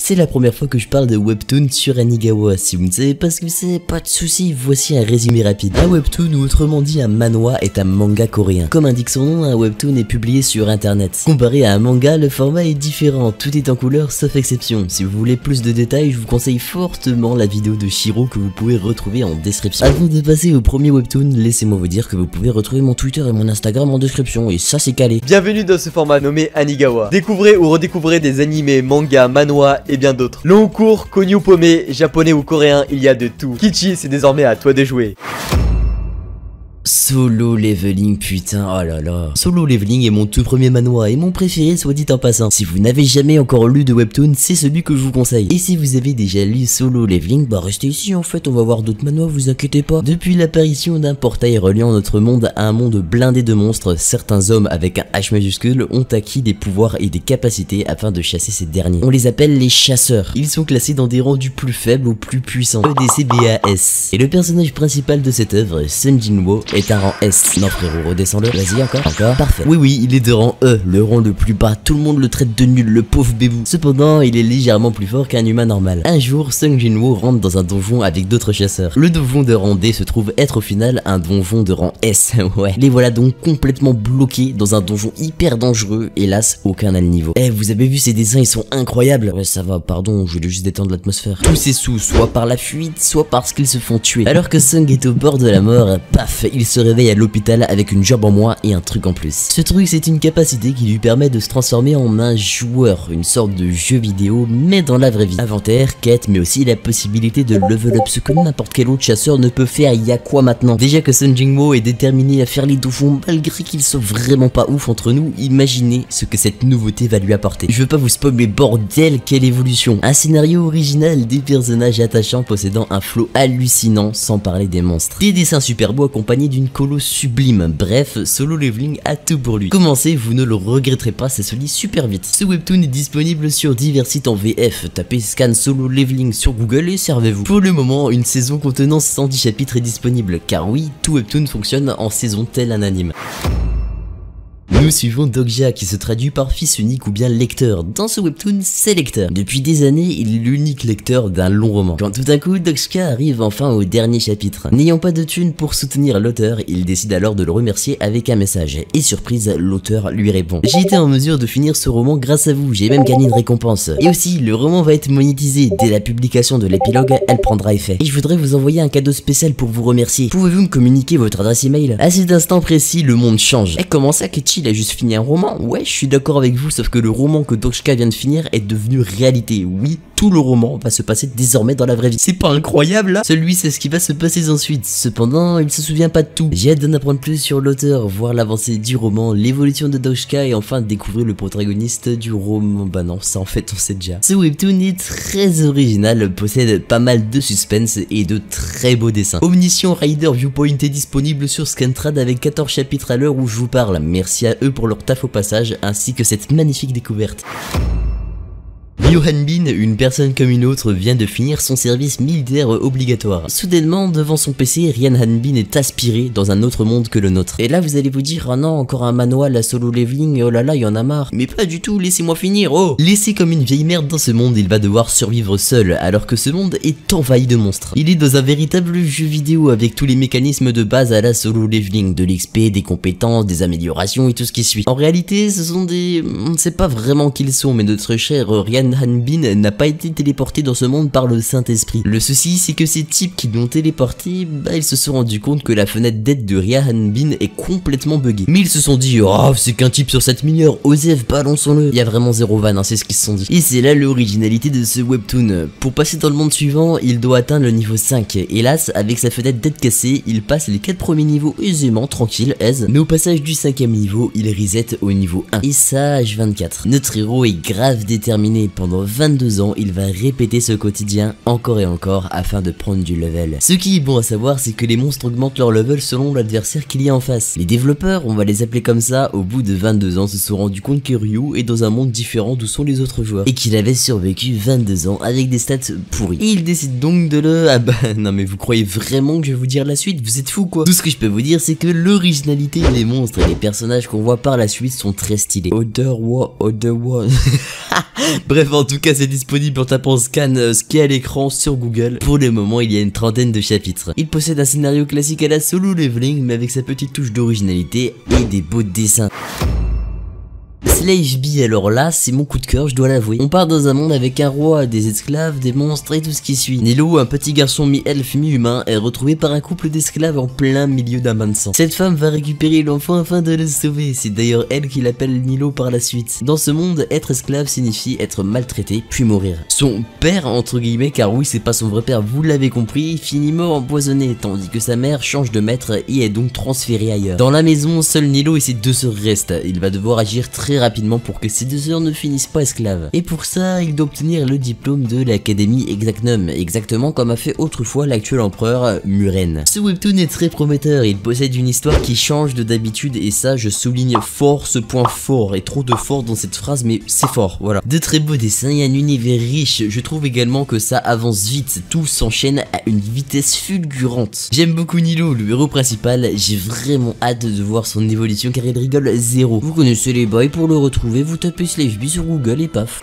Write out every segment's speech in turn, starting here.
C'est la première fois que je parle de webtoon sur Anigawa. Si vous ne savez pas ce que c'est, pas de soucis, voici un résumé rapide. Un webtoon, ou autrement dit un manhwa, est un manga coréen. Comme indique son nom, un webtoon est publié sur internet. Comparé à un manga, le format est différent, tout est en couleur sauf exception. Si vous voulez plus de détails, je vous conseille fortement la vidéo de Shiro que vous pouvez retrouver en description. Avant de passer au premier webtoon, laissez-moi vous dire que vous pouvez retrouver mon Twitter et mon Instagram en description, et ça c'est calé. Bienvenue dans ce format nommé Anigawa. Découvrez ou redécouvrez des animés, mangas, manhwa et bien d'autres. Long ou court, connu ou paumé, japonais ou coréen, il y a de tout. Kichi, c'est désormais à toi de jouer. Solo Leveling, putain, oh là là. Solo Leveling est mon tout premier manhwa et mon préféré, soit dit en passant. Si vous n'avez jamais encore lu de webtoon, c'est celui que je vous conseille. Et si vous avez déjà lu Solo Leveling, bah restez ici en fait, on va voir d'autres manhwas, vous inquiétez pas. Depuis l'apparition d'un portail reliant notre monde à un monde blindé de monstres, certains hommes avec un H majuscule ont acquis des pouvoirs et des capacités afin de chasser ces derniers. On les appelle les chasseurs. Ils sont classés dans des rangs du plus faible au plus puissant, EDCBAS. Et le personnage principal de cette œuvre, Sun Jinwoo, est un rang S. Non frérot, redescends-le. Vas-y, encore. Parfait. Oui, il est de rang E, le rang le plus bas. Tout le monde le traite de nul, le pauvre bébou. Cependant, il est légèrement plus fort qu'un humain normal. Un jour, Sun Jinwoo rentre dans un donjon avec d'autres chasseurs. Le donjon de rang D se trouve être au final un donjon de rang S. Ouais. Les voilà donc complètement bloqués dans un donjon hyper dangereux. Hélas, aucun n'a le niveau. Eh, vous avez vu ces dessins, ils sont incroyables. Ouais, ça va, pardon, je voulais juste détendre l'atmosphère. Tous ces sous, soit par la fuite, soit parce qu'ils se font tuer. Alors que Sung est au bord de la mort, paf, il se réveille à l'hôpital avec une jambe en moins et un truc en plus. Ce truc, c'est une capacité qui lui permet de se transformer en un joueur, une sorte de jeu vidéo, mais dans la vraie vie. Inventaire, quête, mais aussi la possibilité de level up, ce que n'importe quel autre chasseur ne peut faire. Il y a quoi maintenant? Déjà que Sun Jinwoo est déterminé à faire les donjons malgré qu'ils sont vraiment pas ouf entre nous, imaginez ce que cette nouveauté va lui apporter. Je veux pas vous spoiler, mais bordel, quelle évolution! Un scénario original, des personnages attachants possédant un flow hallucinant, sans parler des monstres. Des dessins super beaux accompagnés d'une colo sublime. Bref, Solo Leveling a tout pour lui. Commencez, vous ne le regretterez pas, ça se lit super vite. Ce webtoon est disponible sur divers sites en VF. Tapez scan Solo Leveling sur Google et servez-vous. Pour le moment, une saison contenant 110 chapitres est disponible, car oui, tout webtoon fonctionne en saison tel un anime. Nous suivons Dokja qui se traduit par fils unique ou bien lecteur. Dans ce webtoon, c'est lecteur. Depuis des années, il est l'unique lecteur d'un long roman. Quand tout à coup, Dokja arrive enfin au dernier chapitre. N'ayant pas de thune pour soutenir l'auteur, il décide alors de le remercier avec un message. Et surprise, l'auteur lui répond: j'ai été en mesure de finir ce roman grâce à vous, j'ai même gagné une récompense. Et aussi, le roman va être monétisé. Dès la publication de l'épilogue, elle prendra effet. Et je voudrais vous envoyer un cadeau spécial pour vous remercier. Pouvez-vous me communiquer votre adresse email? À cet instant précis, le monde change. Et comment ça, Kichi, il a juste fini un roman? Ouais, je suis d'accord avec vous, sauf que le roman que Dokja vient de finir est devenu réalité. Oui, tout le roman va se passer désormais dans la vraie vie. C'est pas incroyable là? Celui c'est ce qui va se passer ensuite. Cependant, il se souvient pas de tout. J'ai hâte d'en apprendre plus sur l'auteur, voir l'avancée du roman, l'évolution de Dokja et enfin découvrir le protagoniste du roman. Bah non, ça en fait on sait déjà. Ce webtoon est très original, possède pas mal de suspense et de très beaux dessins. Omniscient Rider Viewpoint est disponible sur Scantrad avec 14 chapitres à l'heure où je vous parle. Merci à eux pour leur taf au passage, ainsi que cette magnifique découverte. Ryo Hanbin, une personne comme une autre, vient de finir son service militaire obligatoire. Soudainement, devant son PC, Ryan Hanbin est aspiré dans un autre monde que le nôtre. Et là, vous allez vous dire: ah non, encore un manhwa, la Solo Leveling, oh là là, il y en a marre. Mais pas du tout, laissez-moi finir, oh! Laissé comme une vieille merde dans ce monde, il va devoir survivre seul, alors que ce monde est envahi de monstres. Il est dans un véritable jeu vidéo avec tous les mécanismes de base à la Solo Leveling, de l'XP, des compétences, des améliorations et tout ce qui suit. En réalité, ce sont des... on ne sait pas vraiment qui ils sont, mais notre cher Ryan Hanbin n'a pas été téléporté dans ce monde par le Saint-Esprit. Le souci, c'est que ces types qui l'ont téléporté, bah ils se sont rendus compte que la fenêtre d'aide de Ryan Hanbin est complètement buggée. Mais ils se sont dit: oh, c'est qu'un type sur 7 mineurs, Osef, balançons-le. Il y a vraiment zéro van, hein, c'est ce qu'ils se sont dit. Et c'est là l'originalité de ce webtoon. Pour passer dans le monde suivant, il doit atteindre le niveau 5. Hélas, avec sa fenêtre d'aide cassée, il passe les 4 premiers niveaux aisément, tranquille, aise. Mais au passage du 5e niveau, il reset au niveau 1. Et ça, H24. Notre héros est grave déterminé. Pendant 22 ans, il va répéter ce quotidien encore et encore afin de prendre du level. Ce qui est bon à savoir, c'est que les monstres augmentent leur level selon l'adversaire qu'il y a en face. Les développeurs, on va les appeler comme ça, au bout de 22 ans se sont rendus compte que Ryu est dans un monde différent d'où sont les autres joueurs et qu'il avait survécu 22 ans avec des stats pourries. Et il décide donc de le... Ah bah non mais vous croyez vraiment que je vais vous dire la suite? Vous êtes fous quoi? Tout ce que je peux vous dire, c'est que l'originalité, les monstres et les personnages qu'on voit par la suite sont très stylés. Otherwa. Bref, Bref, en tout cas, c'est disponible en tapant scan ce qui est à l'écran sur Google. Pour le moment, il y a une trentaine de chapitres. Il possède un scénario classique à la Solo Leveling, mais avec sa petite touche d'originalité et des beaux dessins. Slave B, alors là, c'est mon coup de cœur, je dois l'avouer. On part dans un monde avec un roi, des esclaves, des monstres et tout ce qui suit. Nilo, un petit garçon mi-elfe, mi-humain, est retrouvé par un couple d'esclaves en plein milieu d'un bain de sang. Cette femme va récupérer l'enfant afin de le sauver. C'est d'ailleurs elle qui l'appelle Nilo par la suite. Dans ce monde, être esclave signifie être maltraité puis mourir. Son père, entre guillemets, car oui, c'est pas son vrai père, vous l'avez compris, finit mort empoisonné, tandis que sa mère change de maître et est donc transférée ailleurs. Dans la maison, seul Nilo et ses deux sœurs restent. Il va devoir agir très rapidement pour que ses deux sœurs ne finissent pas esclaves. Et pour ça, il doit obtenir le diplôme de l'Académie Exacnum, exactement comme a fait autrefois l'actuel empereur Muren. Ce webtoon est très prometteur, il possède une histoire qui change de d'habitude et ça je souligne fort ce point fort, et trop de fort dans cette phrase mais c'est fort, voilà. De très beaux dessins et un univers riche, je trouve également que ça avance vite, tout s'enchaîne à une vitesse fulgurante. J'aime beaucoup Nilo, le héros principal, j'ai vraiment hâte de voir son évolution car il rigole zéro. Vous connaissez les bails, pour le retrouver vous tapez Slave B sur Google et paf.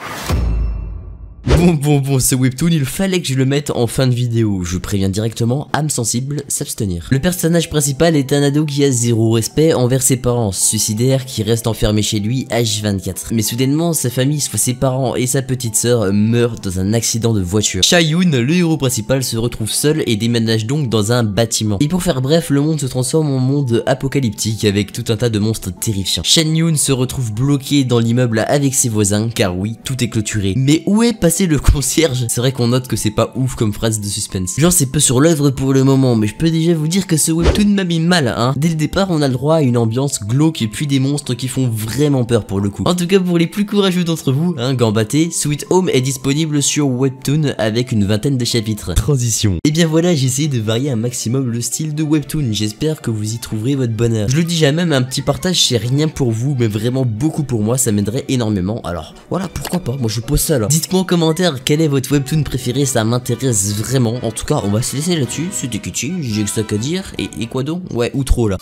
Bon, ce webtoon, il fallait que je le mette en fin de vidéo. Je préviens directement, âme sensible, s'abstenir. Le personnage principal est un ado qui a zéro respect envers ses parents, suicidaire qui reste enfermé chez lui H24. Mais soudainement, sa famille, soit ses parents et sa petite sœur, meurent dans un accident de voiture. Chae-yoon, le héros principal, se retrouve seul et déménage donc dans un bâtiment. Et pour faire bref, le monde se transforme en monde apocalyptique avec tout un tas de monstres terrifiants. Shen-yoon se retrouve bloqué dans l'immeuble avec ses voisins, car oui, tout est clôturé. Mais où est passé le concierge? C'est vrai qu'on note que c'est pas ouf comme phrase de suspense. J'en sais peu sur l'œuvre pour le moment, mais je peux déjà vous dire que ce webtoon m'a mis mal, hein. Dès le départ, on a le droit à une ambiance glauque et puis des monstres qui font vraiment peur pour le coup. En tout cas, pour les plus courageux d'entre vous, hein, gambattez, Sweet Home est disponible sur Webtoon avec une vingtaine de chapitres. Transition. Et bien voilà, j'ai essayé de varier un maximum le style de Webtoon. J'espère que vous y trouverez votre bonheur. Je le dis jamais, mais un petit partage, c'est rien pour vous, mais vraiment beaucoup pour moi, ça m'aiderait énormément. Alors voilà, pourquoi pas, moi je pose ça là. Dites-moi en commentaire quel est votre webtoon préféré, ça m'intéresse vraiment. En tout cas, on va se laisser là-dessus. C'était Kichi, j'ai que ça qu'à dire. Et quoi donc? Ouais, ou trop là.